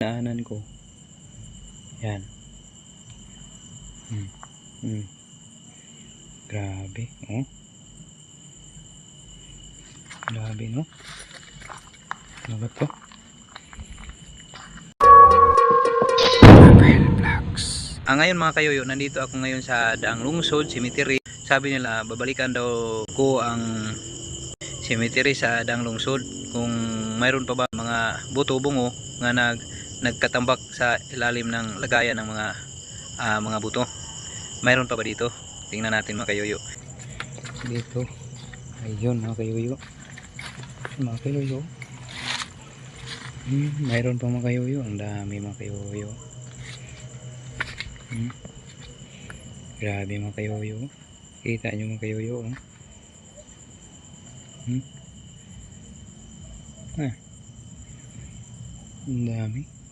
Naanan ko. Yan. Grabe, oh. Grabe, no? Ano ba to? Ngayon mga kayoyo, nandito ako ngayon sa Daang Lungsod Cemetery. Sabi nila babalikan daw ko ang cemetery sa Daang Lungsod kung mayroon pa ba mga buto bungo nga nagkatambak sa ilalim ng lagayan ng mga buto. Mayroon pa ba dito? Tingnan natin mga kayoyo. Dito. Ayun mga kayoyo. Mga kayoyo. Mayroon pa mga kayoyo. Ang dami mga kayoyo. Grabe mga kayoyo. Kita nyo mga kayoyo. Ang dami.